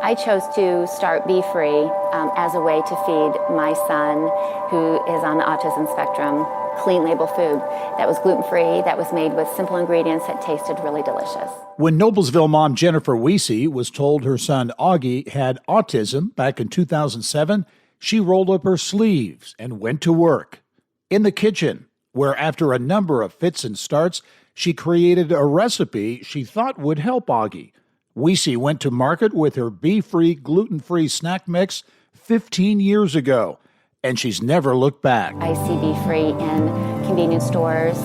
I chose to start BeeFree as a way to feed my son, who is on the autism spectrum, clean label food that was gluten-free, that was made with simple ingredients that tasted really delicious. When Noblesville mom Jennifer Wiese was told her son Augie had autism back in 2007, she rolled up her sleeves and went to work in the kitchen, where after a number of fits and starts, she created a recipe she thought would help Augie. Wiese went to market with her BeeFree gluten-free snack mix 15 years ago, and she's never looked back. I see BeeFree in convenience stores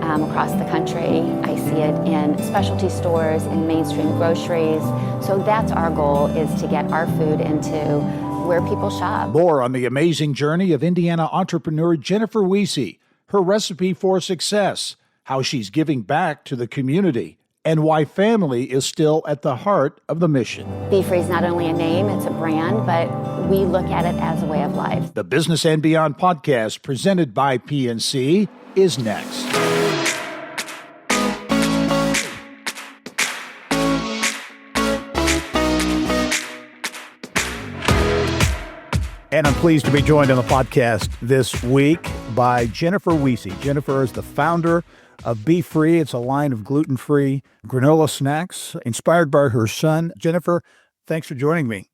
across the country. I see it in specialty stores, in mainstream groceries. So that's our goal, is to get our food into where people shop. More on the amazing journey of Indiana entrepreneur Jennifer Wiese, her recipe for success, how she's giving back to the community, and why family is still at the heart of the mission. BeeFree is not only a name, it's a brand, but we look at it as a way of life. The Business and Beyond podcast, presented by PNC, is next. And I'm pleased to be joined on the podcast this week by Jennifer Wiese. Jennifer is the founder of BeeFree. It's a line of gluten-free granola snacks inspired by her son. Jennifer, thanks for joining me.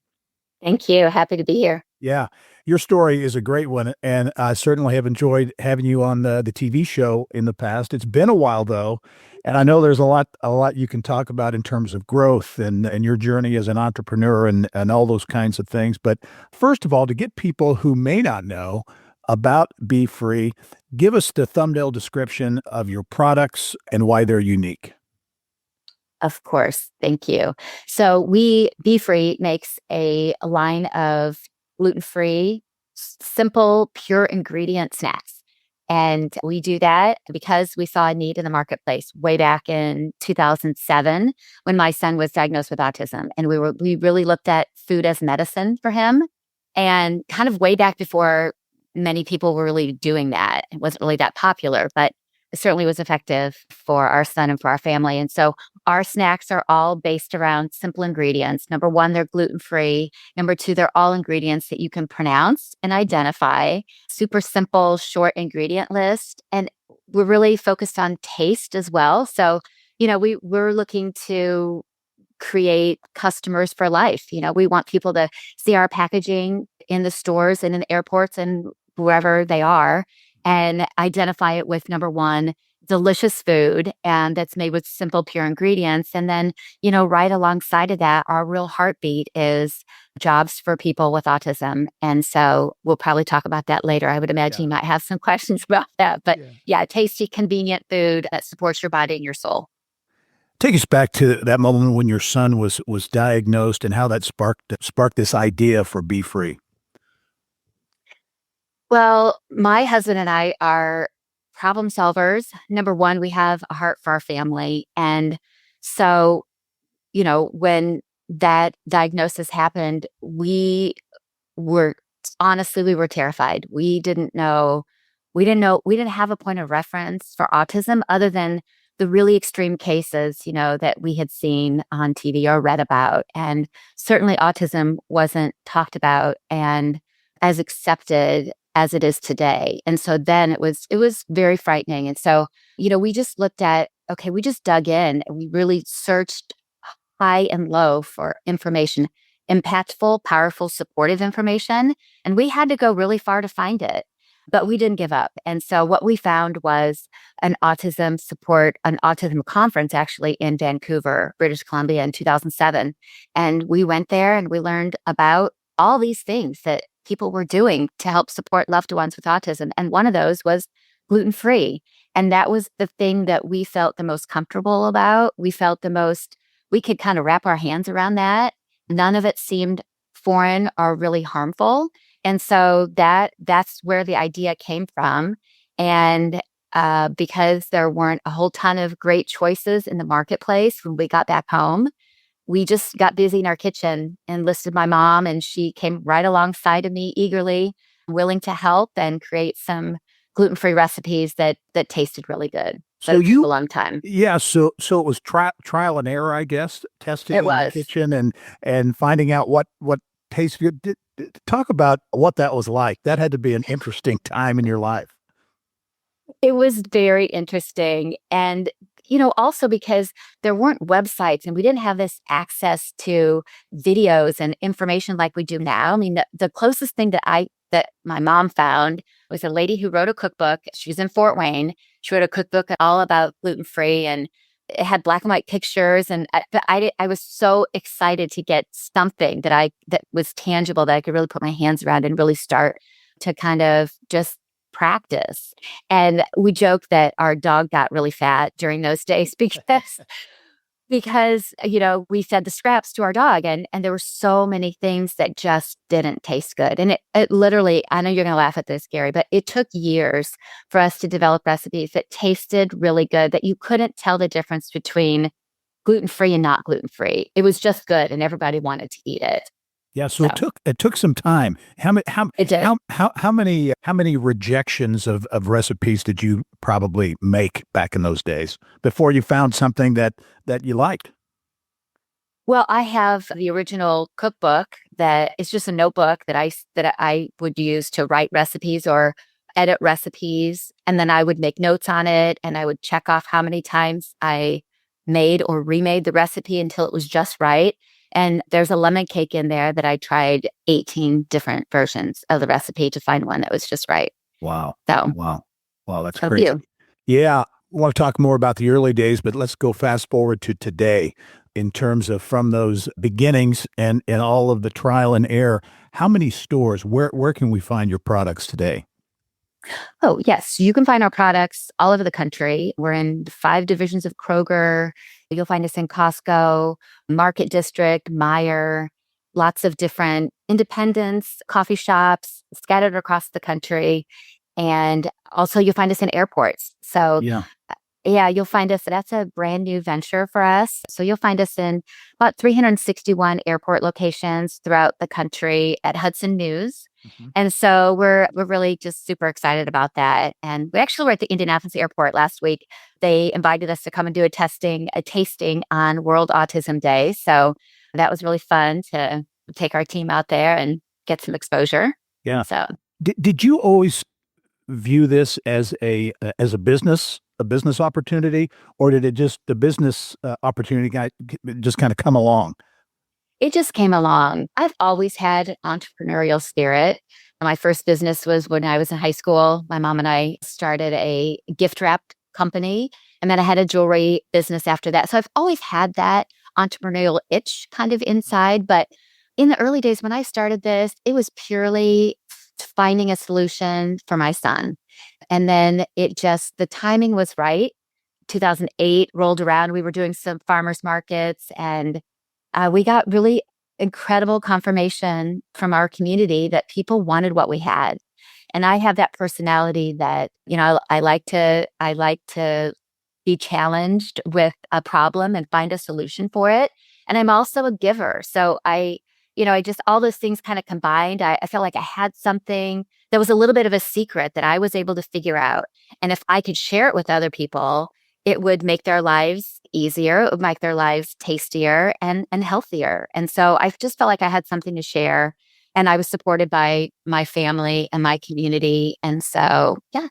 Thank you. Happy to be here. Yeah, your story is a great one, and I certainly have enjoyed having you on the TV show in the past. It's been a while, though, and I know there's a lot you can talk about in terms of growth and your journey as an entrepreneur and all those kinds of things. But first of all, to get people who may not know about BeeFree, give us the thumbnail description of your products and why they're unique. Of course. Thank you. So BeeFree makes a line of gluten-free, simple, pure ingredient snacks. And we do that because we saw a need in the marketplace way back in 2007 when my son was diagnosed with autism. And we really looked at food as medicine for him, and kind of way back before many people were really doing that. It wasn't really that popular, but it certainly was effective for our son and for our family. And so our snacks are all based around simple ingredients. Number one, they're gluten-free. Number two, they're all ingredients that you can pronounce and identify. Super simple, short ingredient list. And we're really focused on taste as well. So, we're looking to create customers for life. We want people to see our packaging in the stores and in the airports and wherever they are, and identify it with, number one, delicious food, and that's made with simple, pure ingredients. And then, right alongside of that, our real heartbeat is jobs for people with autism. And so we'll probably talk about that later. I would imagine you might have some questions about that. But tasty, convenient food that supports your body and your soul. Take us back to that moment when your son was diagnosed and how that sparked this idea for BeeFree. Well, my husband and I are problem solvers. Number one, we have a heart for our family. And so, when that diagnosis happened, we were terrified. We didn't have a point of reference for autism other than the really extreme cases, that we had seen on TV or read about. And certainly autism wasn't talked about and as accepted as it is today. And so then it was very frightening. And so, we just looked at, we just dug in and we really searched high and low for information, impactful, powerful, supportive information. And we had to go really far to find it, but we didn't give up. And so what we found was an autism conference actually in Vancouver, British Columbia in 2007. And we went there and we learned about all these things that people were doing to help support loved ones with autism. And one of those was gluten-free. And that was the thing that we felt the most comfortable about. We could kind of wrap our hands around that. None of it seemed foreign or really harmful. And so that's where the idea came from. And because there weren't a whole ton of great choices in the marketplace when we got back home, we just got busy in our kitchen, enlisted my mom, and she came right alongside of me eagerly, willing to help and create some gluten-free recipes that tasted really good. but So it took a you, long time. yeah, so it was trial and error, I guess, testing It in the was. kitchen and finding out what tastes good. Talk about what that was like. That had to be an interesting time in your life. It was very interesting. And, also because there weren't websites and we didn't have this access to videos and information like we do now. I mean, the closest thing that my mom found was a lady who wrote a cookbook. She was in Fort Wayne. She wrote a cookbook all about gluten-free, and it had black and white pictures. And I was so excited to get something that was tangible that I could really put my hands around and really start to kind of just practice. And we joked that our dog got really fat during those days because we fed the scraps to our dog, and there were so many things that just didn't taste good. And it literally, I know you're going to laugh at this, Gary, but it took years for us to develop recipes that tasted really good, that you couldn't tell the difference between gluten-free and not gluten-free. It was just good and everybody wanted to eat it. Yeah, so So it took some time. it did. How many rejections of recipes did you probably make back in those days before you found something that you liked? Well, I have the original cookbook that is just a notebook that I would use to write recipes or edit recipes, and then I would make notes on it, and I would check off how many times I made or remade the recipe until it was just right. And there's a lemon cake in there that I tried 18 different versions of the recipe to find one that was just right. Wow. So, Wow. Wow, that's so crazy. few. Yeah, I want to talk more about the early days, but let's go fast forward to today in terms of from those beginnings and all of the trial and error. How many stores, where can we find your products today? Oh, yes. You can find our products all over the country. We're in 5 divisions of Kroger. You'll find us in Costco, Market District, Meyer, lots of different independents, coffee shops scattered across the country. And also, you'll find us in airports. So, Yeah. yeah, you'll find us. That's a brand new venture for us. So, you'll find us in about 361 airport locations throughout the country at Hudson News. Mhm. And so we're really just super excited about that. And we actually were at the Indianapolis airport last week. They invited us to come and do a tasting on World Autism Day. So that was really fun to take our team out there and get some exposure. Yeah. So Did you always view this as a business opportunity, or did it just the business opportunity just kind of come along? it just came along. I've always had entrepreneurial spirit. My first business was when I was in high school. My mom and I started a gift wrap company, and then I had a jewelry business after that. So I've always had that entrepreneurial itch kind of inside. But in the early days when I started this, it was purely finding a solution for my son. And then the timing was right. 2008 rolled around. We were doing some farmers markets, and we got really incredible confirmation from our community that people wanted what we had. And I have that personality that, I like to be challenged with a problem and find a solution for it. And I'm also a giver. So I just, all those things kind of combined, I felt like I had something that was a little bit of a secret that I was able to figure out. And if I could share it with other people, it would make their lives easier. It would make their lives tastier and healthier. And so I just felt like I had something to share. And I was supported by my family and my community. And so, yeah,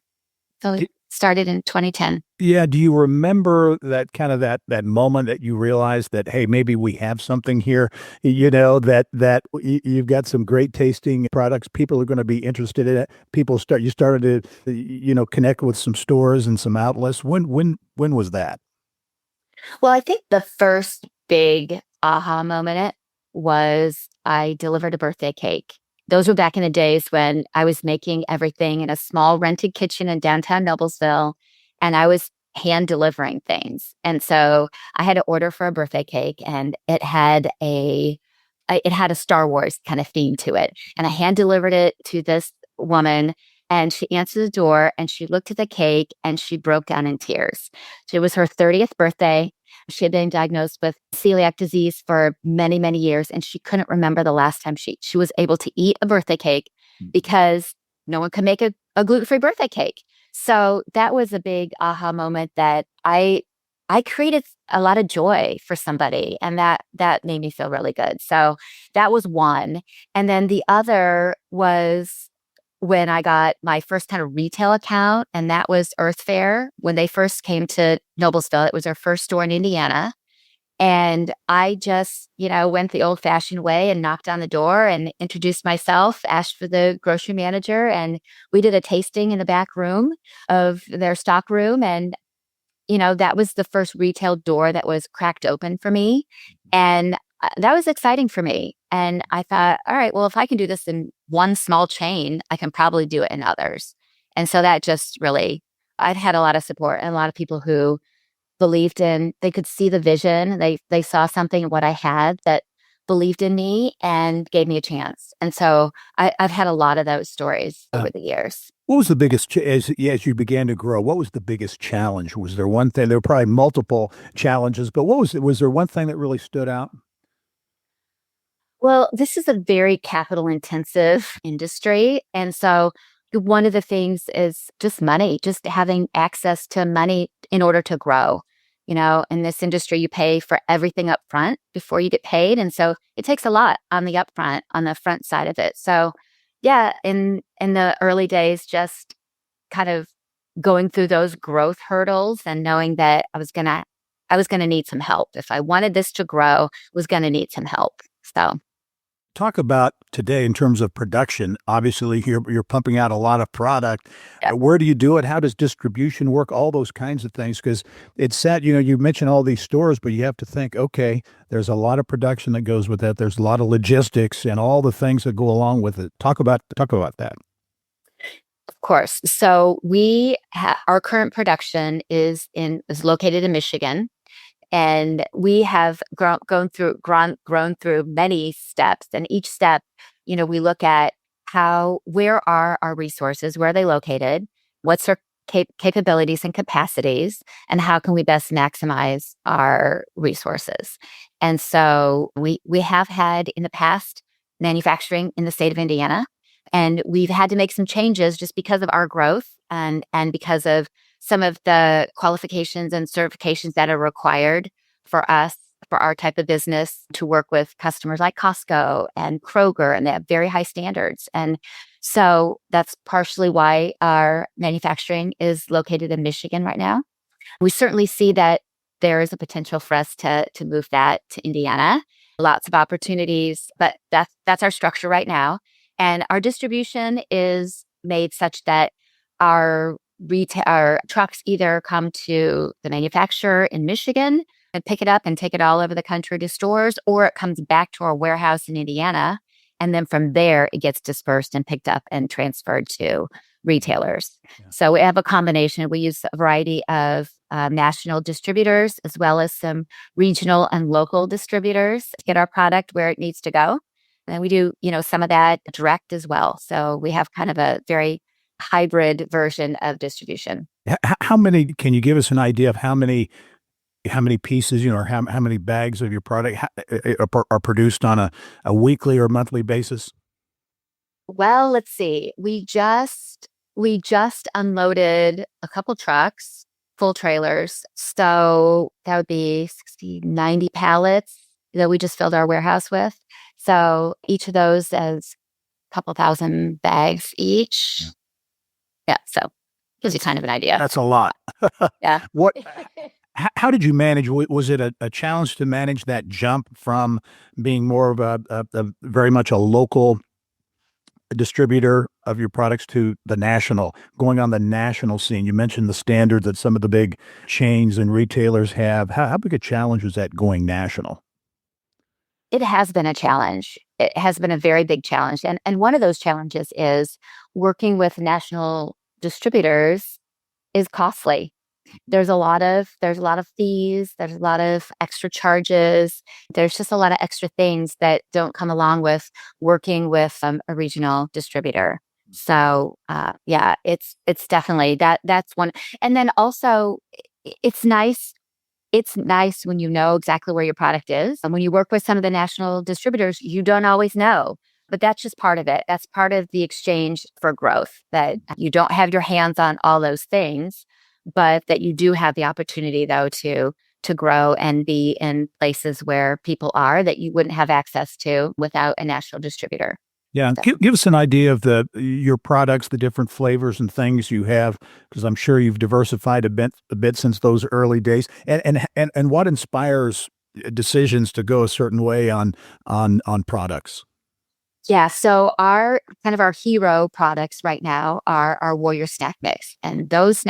so it started in 2010. Yeah, do you remember that kind of that moment that you realized that hey, maybe we have something here, you've got some great tasting products, people are going to be interested in it. You started to connect with some stores and some outlets. When was that? Well, I think the first big aha moment was I delivered a birthday cake. Those were back in the days when I was making everything in a small rented kitchen in downtown Noblesville, and I was hand delivering things. And so I had to order for a birthday cake, and it had a Star Wars kind of theme to it. And I hand delivered it to this woman, and she answered the door and she looked at the cake and she broke down in tears. So it was her 30th birthday. She had been diagnosed with celiac disease for many, many years, and she couldn't remember the last time she was able to eat a birthday cake because no one could make a gluten-free birthday cake. So that was a big aha moment that I created a lot of joy for somebody, and that made me feel really good. So that was one. And then the other was when I got my first kind of retail account, and that was Earth Fare. When they first came to Noblesville, it was their first store in Indiana. And I just, went the old fashioned way and knocked on the door and introduced myself, asked for the grocery manager, and we did a tasting in the back room of their stock room. And, that was the first retail door that was cracked open for me. And that was exciting for me. And I thought, all right, well, if I can do this in one small chain, I can probably do it in others. And so that just really, I've had a lot of support and a lot of people who they could see the vision. They saw something in what I had that believed in me and gave me a chance. And so I've had a lot of those stories over the years. What was the biggest, as you began to grow, what was the biggest challenge? Was there one thing? There were probably multiple challenges, but was there one thing that really stood out? Well, this is a very capital intensive industry. And so one of the things is just money, just having access to money in order to grow. In this industry, you pay for everything up front before you get paid. And so it takes a lot on the upfront, on the front side of it. So yeah, in the early days, just kind of going through those growth hurdles and knowing that I was gonna need some help. If I wanted this to grow, was gonna need some help. So Talk about today in terms of production. Obviously, you're pumping out a lot of product. yeah. Where do you do it? How does distribution work? All those kinds of things. Because it's sad, you mentioned all these stores, but you have to think, okay, there's a lot of production that goes with that. There's a lot of logistics and all the things that go along with it. Talk about that. Of course. So our current production is located in Michigan, and we have grown through many steps. And each step, we look at where are our resources, where are they located, what's our capabilities and capacities, and how can we best maximize our resources. And so we have had in the past manufacturing in the state of Indiana, and we've had to make some changes just because of our growth and because of some of the qualifications and certifications that are required for us, for our type of business, to work with customers like Costco and Kroger, and they have very high standards. And so that's partially why our manufacturing is located in Michigan right now. We certainly see that there is a potential for us to move that to Indiana. Lots of opportunities, but that's our structure right now. And our distribution is made such that our trucks either come to the manufacturer in Michigan and pick it up and take it all over the country to stores, or it comes back to our warehouse in Indiana. And then from there, it gets dispersed and picked up and transferred to retailers. Yeah. So we have a combination. We use a variety of national distributors as well as some regional and local distributors to get our product where it needs to go. And then we do, some of that direct as well. So we have kind of a very hybrid version of distribution. How many? Can you give us an idea of how many pieces, or how many bags of your product are produced on a weekly or monthly basis? Well, let's see. We just unloaded a couple trucks, full trailers. So that would be 60, 90 pallets that we just filled our warehouse with. So each of those has a couple thousand bags each. Yeah. So gives you kind of an idea. That's a lot. Yeah. What? How did you manage? Was it a challenge to manage that jump from being more of a very much a local distributor of your products to going on the national scene? You mentioned the standard that some of the big chains and retailers have. How big a challenge was that going national? It has been a challenge. It has been a very big challenge. And one of those challenges is working with national distributors is costly. There's a lot of fees, there's a lot of extra charges. There's just a lot of extra things that don't come along with working with a regional distributor. So yeah, it's definitely that's one. And then also it's nice. It's nice when you know exactly where your product is. And when you work with some of the national distributors, you don't always know But that's just part of it. That's part of the exchange for growth, that you don't have your hands on all those things, but that you do have the opportunity, though, to grow and be in places where people are that you wouldn't have access to without a national distributor. Yeah, So, give us an idea of your products, the different flavors and things you have, because I'm sure you've diversified a bit since those early days. And what inspires decisions to go a certain way on products? yeah, so our hero products right now are our Warrior Snack Mix. And those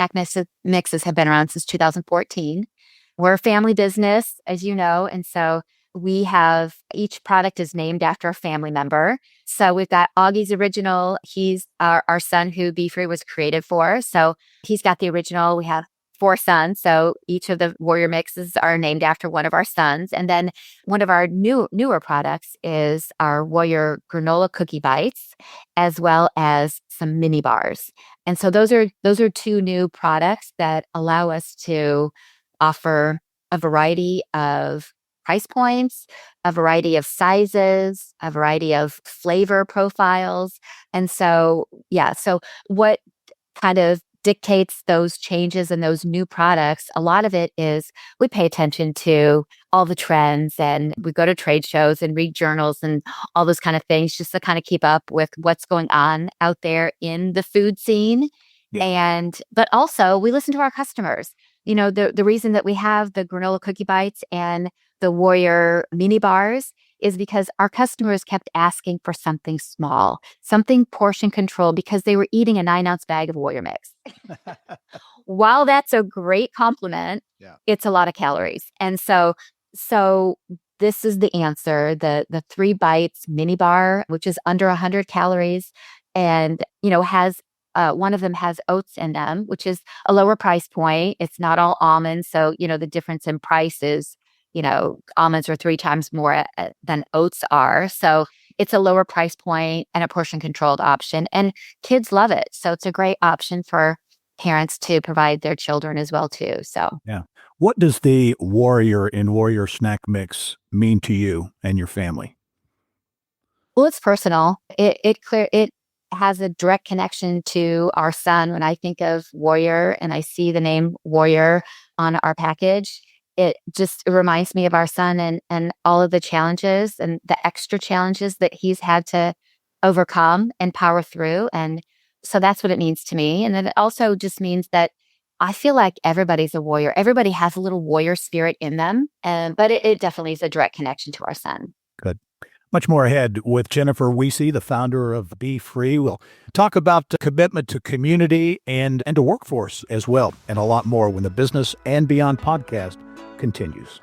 mixes have been around since 2014. We're a family business, as you know, and so we have each product is named after a family member. So we've got Augie's original. He's our son who BeeFree was created for. So he's got the original. We have four sons. So each of the Warrior mixes are named after one of our sons. And then one of our newer products is our Warrior granola cookie bites, as well as some mini bars. And so those are two new products that allow us to offer a variety of price points, a variety of sizes, a variety of flavor profiles. And so, yeah, so what kind of dictates those changes and those new products, a lot of it is we pay attention to all the trends, and we go to trade shows and read journals and all those kind of things just to kind of keep up with what's going on out there in the food scene. Yeah. But also we listen to our customers. The reason that we have the granola cookie bites and the Warrior mini bars is because our customers kept asking for something small, something portion control, because they were eating a 9-ounce bag of Warrior mix. While that's a great compliment, Yeah. it's a lot of calories. And so this is the answer, the 3 bites mini bar, which is under 100 calories, and has one of them has oats in them, which is a lower price point. It's not all almonds, so the difference in price is, almonds are 3 times more than oats are. So it's a lower price point and a portion controlled option, and kids love it. So it's a great option for parents to provide their children as well too. So Yeah. What does the Warrior Snack Mix mean to you and your family? well, it's personal. It has a direct connection to our son. When I think of Warrior and I see the name Warrior on our package, it just reminds me of our son and all of the challenges and the extra challenges that he's had to overcome and power through. And so that's what it means to me. And then it also just means that I feel like everybody's a warrior. Everybody has a little warrior spirit in them. But it definitely is a direct connection to our son. Good. Much more ahead with Jennifer Wiese, the founder of BeeFree. We'll talk about the commitment to community and to workforce as well, and a lot more when the Business and Beyond podcast continues.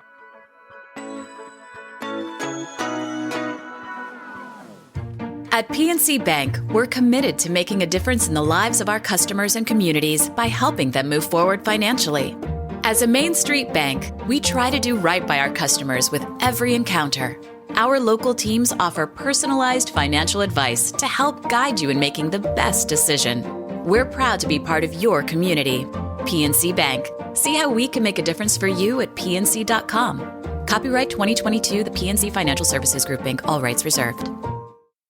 At PNC Bank, we're committed to making a difference in the lives of our customers and communities by helping them move forward financially. As a Main Street bank, we try to do right by our customers with every encounter. Our local teams offer personalized financial advice to help guide you in making the best decision. We're proud to be part of your community. PNC Bank. See how we can make a difference for you at pnc.com. Copyright 2022, the PNC Financial Services Group, Inc., all rights reserved.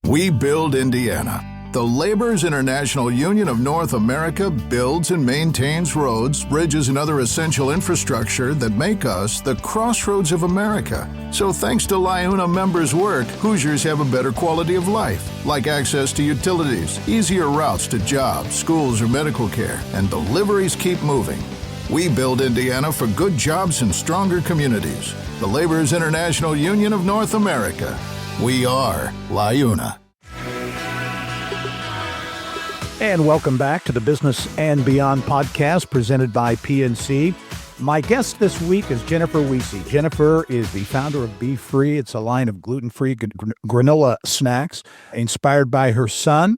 We build Indiana. The Laborers International Union of North America builds and maintains roads, bridges, and other essential infrastructure that make us the crossroads of America. So thanks to LIUNA members' work, Hoosiers have a better quality of life, like access to utilities, easier routes to jobs, schools, or medical care, and deliveries keep moving. We build Indiana for good jobs and stronger communities. The Laborers International Union of North America. We are LIUNA. And welcome back to the Business and Beyond podcast presented by PNC. My guest this week is Jennifer Wiese. Jennifer is the founder of BeeFree. It's a line of gluten-free granola snacks inspired by her son.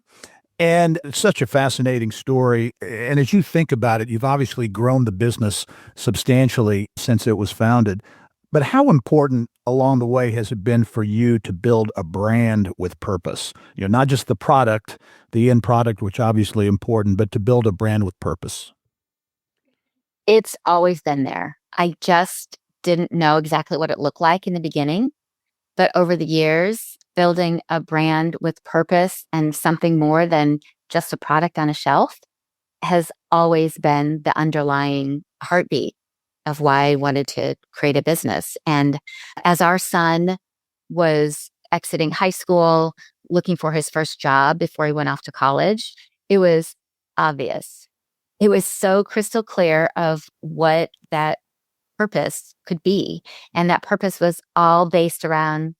And it's such a fascinating story. And as you think about it, you've obviously grown the business substantially since it was founded. But how important along the way has it been for you to build a brand with purpose? Not just the product, the end product, which obviously important, but to build a brand with purpose. It's always been there. I just didn't know exactly what it looked like in the beginning. But over the years, building a brand with purpose and something more than just a product on a shelf has always been the underlying heartbeat of why I wanted to create a business. And as our son was exiting high school, looking for his first job before he went off to college, it was obvious. It was so crystal clear of what that purpose could be. And that purpose was all based around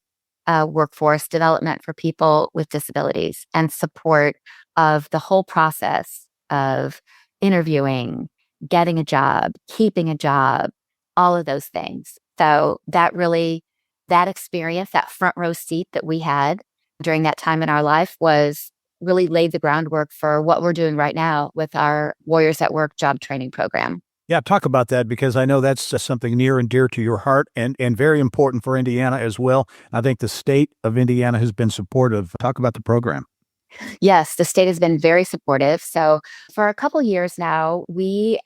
workforce development for people with disabilities and support of the whole process of interviewing, getting a job, keeping a job, all of those things. So that experience, that front row seat that we had during that time in our life was really laid the groundwork for what we're doing right now with our Warriors at Work job training program. Yeah, talk about that because I know that's something near and dear to your heart and very important for Indiana as well. I think the state of Indiana has been supportive. Talk about the program. Yes, the state has been very supportive. So for a couple years now, we've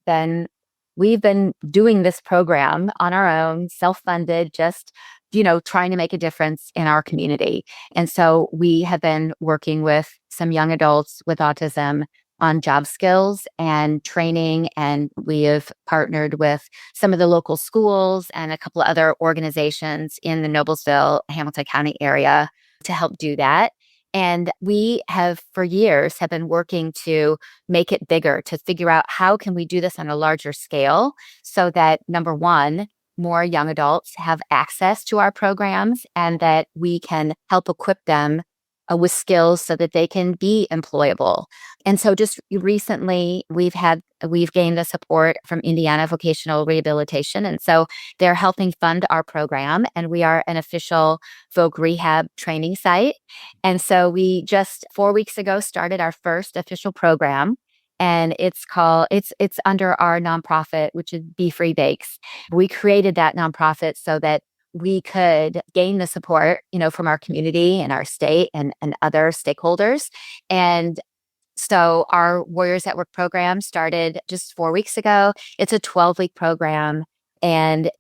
been doing this program on our own, self-funded, just trying to make a difference in our community. And so we have been working with some young adults with autism on job skills and training. And we have partnered with some of the local schools and a couple of other organizations in the Noblesville, Hamilton County area to help do that. And we have for years have been working to make it bigger, to figure out how can we do this on a larger scale so that number one, more young adults have access to our programs and that we can help equip them with skills so that they can be employable. And so just recently we've gained the support from Indiana Vocational Rehabilitation. And so they're helping fund our program and we are an official Voc Rehab training site. And so we just 4 weeks ago started our first official program. And it's under our nonprofit, which is BeeFree Bakes. We created that nonprofit so that we could gain the support, from our community and our state and other stakeholders. And so our Warriors at Work program started just 4 weeks ago. It's a 12-week program. And,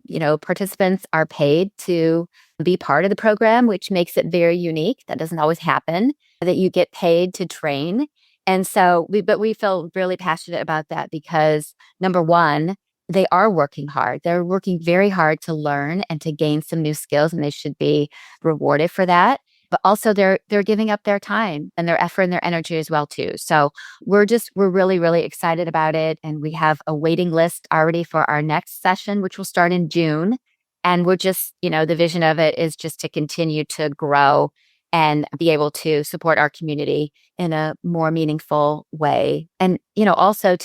participants are paid to be part of the program, which makes it very unique. That doesn't always happen, that you get paid to train. And so we feel really passionate about that because number one, they are working hard. They're working very hard to learn and to gain some new skills, and they should be rewarded for that. But also they're giving up their time and their effort and their energy as well too. So we're really, really excited about it. And we have a waiting list already for our next session, which will start in June. And we're just, the vision of it is just to continue to grow and be able to support our community in a more meaningful way. And, also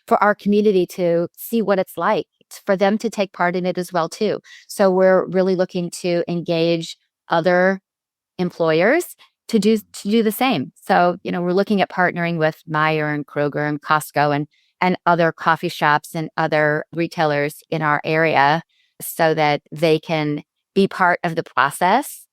for our community to see what it's like, for them to take part in it as well too. So we're really looking to engage other employers to do the same. So, we're looking at partnering with Meijer and Kroger and Costco and other coffee shops and other retailers in our area so that they can be part of the process.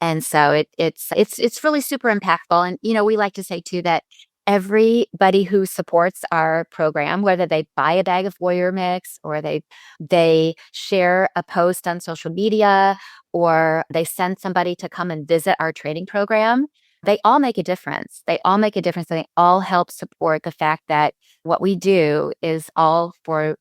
And so it's really super impactful. And, we like to say too that everybody who supports our program, whether they buy a bag of Warrior Mix or they share a post on social media or they send somebody to come and visit our training program, they all make a difference. They all make a difference. And they all help support the fact that what we do is all for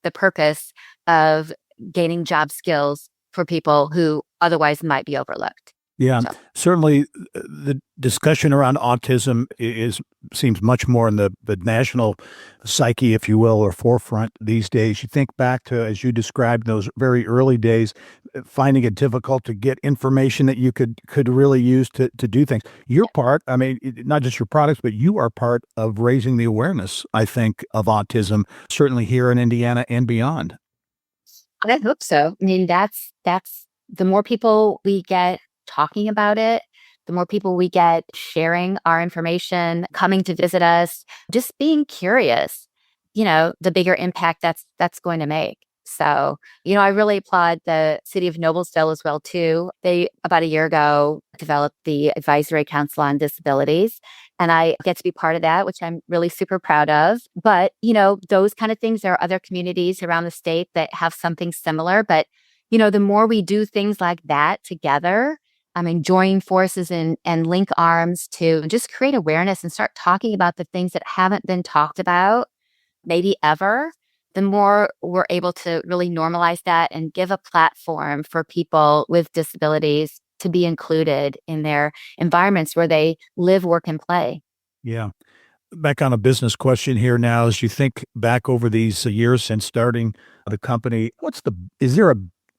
the purpose of gaining job skills for people who otherwise might be overlooked. Yeah, So. certainly the discussion around autism seems much more in the national psyche, if you will, or forefront these days. You think back to, as you described, those very early days, finding it difficult to get information that you could really use to do things. You're part, I mean, not just your products, but you are part of raising the awareness, I think, of autism, certainly here in Indiana and beyond. I hope so. I mean, that's the more people we get talking about it, the more people we get sharing our information, coming to visit us, just being curious, the bigger impact that's going to make. So, I really applaud the city of Noblesville as well too. They about a year ago developed the Advisory Council on Disabilities, and I get to be part of that, which I'm really super proud of. But, those kind of things, there are other communities around the state that have something similar, but the more we do things like that together, I mean, join forces and link arms to just create awareness and start talking about the things that haven't been talked about, maybe ever, the more we're able to really normalize that and give a platform for people with disabilities to be included in their environments where they live, work, and play. Yeah. Back on a business question here now, as you think back over these years since starting the company, is there a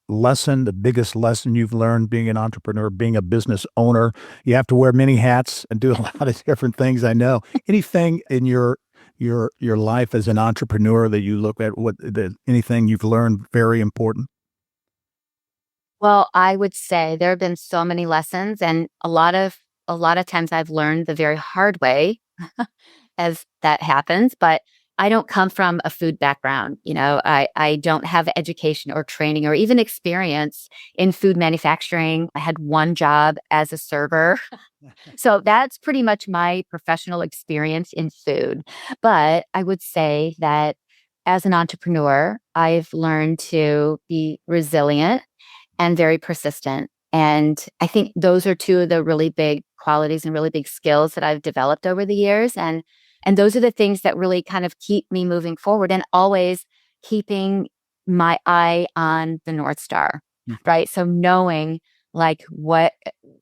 lesson, the biggest lesson you've learned being an entrepreneur, being a business owner? You have to wear many hats and do a lot of different things, I know. Anything in your life as an entrepreneur that you look at, anything you've learned very important? Well, I would say there have been so many lessons, and a lot of times I've learned the very hard way as that happens, but I don't come from a food background. I don't have education or training or even experience in food manufacturing. I had one job as a server. So that's pretty much my professional experience in food. But I would say that as an entrepreneur, I've learned to be resilient and very persistent. And I think those are two of the really big qualities and really big skills that I've developed over the years. And those are the things that really kind of keep me moving forward and always keeping my eye on the North Star, right? So knowing like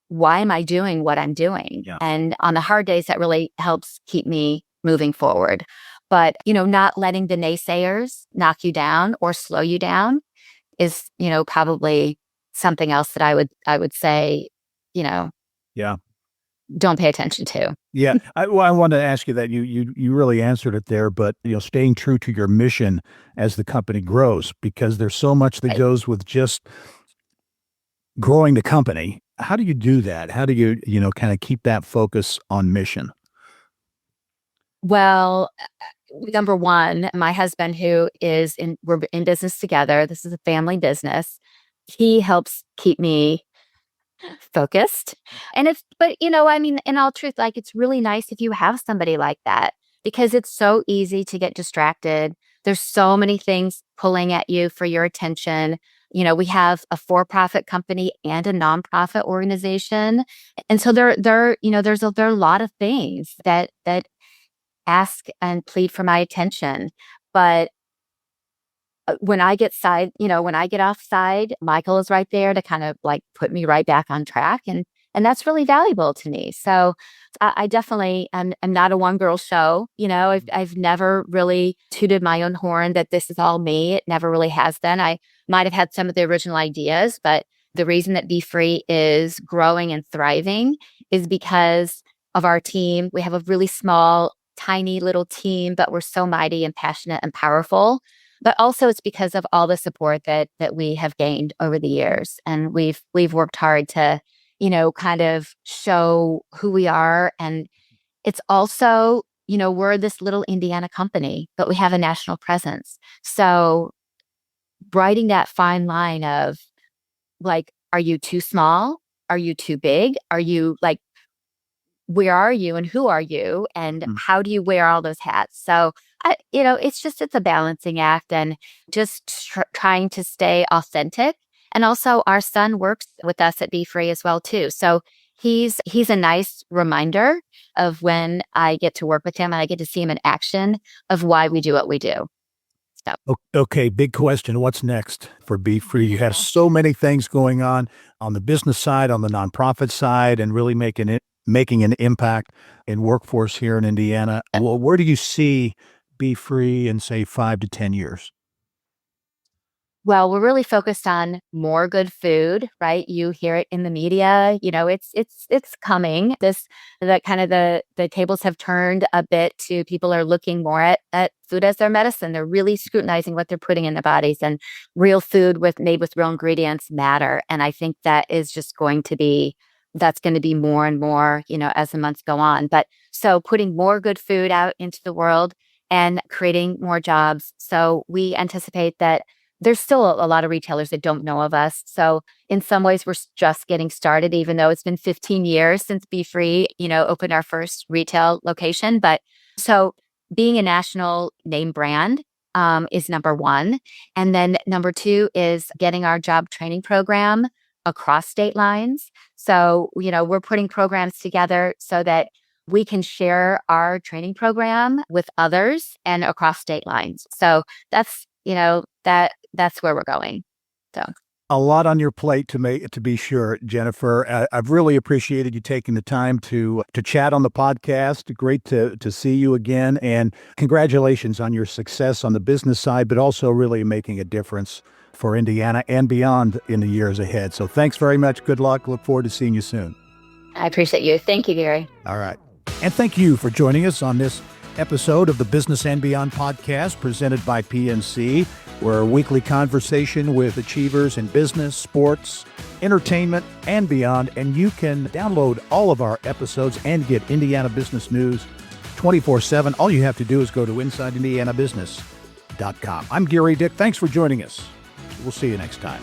why am I doing what I'm doing? Yeah. And on the hard days, that really helps keep me moving forward. But, not letting the naysayers knock you down or slow you down is, probably something else that I would say, you know, Yeah. don't pay attention to. Yeah. I wanted to ask you that you really answered it there, but staying true to your mission as the company grows, because there's so much that Right. goes with just growing the company. How do you do that? How do you, kind of keep that focus on mission? Well, number one, my husband, we're in business together. This is a family business. He helps keep me focused. I mean, in all truth, like it's really nice if you have somebody like that because it's so easy to get distracted. There's so many things pulling at you for your attention. We have a for-profit company and a nonprofit organization. And so there are a lot of things that ask and plead for my attention. But when I get when I get offside, Michael is right there to kind of like put me right back on track. And that's really valuable to me. So I definitely am not a one girl show. I've never really tooted my own horn that this is all me. It never really has been. I might have had some of the original ideas, but the reason that BeeFree is growing and thriving is because of our team. We have a really small, tiny little team, but we're so mighty and passionate and powerful. But also it's because of all the support that we have gained over the years. And we've worked hard to, kind of show who we are. And it's also, we're this little Indiana company, but we have a national presence. So writing that fine line of like, are you too small? Are you too big? Are you like, where are you and who are you and how do you wear all those hats? So, it's a balancing act and just trying to stay authentic. And also our son works with us at BeeFree as well too. So he's a nice reminder of when I get to work with him and I get to see him in action of why we do what we do. So Okay, big question. What's next for BeeFree? You have so many things going on the business side, on the nonprofit side, and really making an impact in workforce here in Indiana. Well, where do you see BeeFree in say 5 to 10 years? Well, we're really focused on more good food, right? You hear it in the media, it's coming. The tables have turned a bit to people are looking more at food as their medicine. They're really scrutinizing what they're putting in their bodies and real food made with real ingredients matter. And I think that's going to be more and more, as the months go on. But so putting more good food out into the world and creating more jobs. So we anticipate that there's still a lot of retailers that don't know of us. So in some ways, we're just getting started, even though it's been 15 years since BeeFree, opened our first retail location. But so being a national name brand is number one. And then number two is getting our job training program across state lines. So, we're putting programs together so that we can share our training program with others and across state lines. So that's, that's where we're going. So a lot on your plate to be sure, Jennifer. I've really appreciated you taking the time to chat on the podcast. Great to see you again, and congratulations on your success on the business side, but also really making a difference for Indiana and beyond in the years ahead. So thanks very much. Good luck. Look forward to seeing you soon. I appreciate you. Thank you, Gary. All right. And thank you for joining us on this episode of the Business and Beyond podcast presented by PNC. We're a weekly conversation with achievers in business, sports, entertainment, and beyond. And you can download all of our episodes and get Indiana business news 24/7. All you have to do is go to InsideIndianaBusiness.com. I'm Gary Dick. Thanks for joining us. We'll see you next time.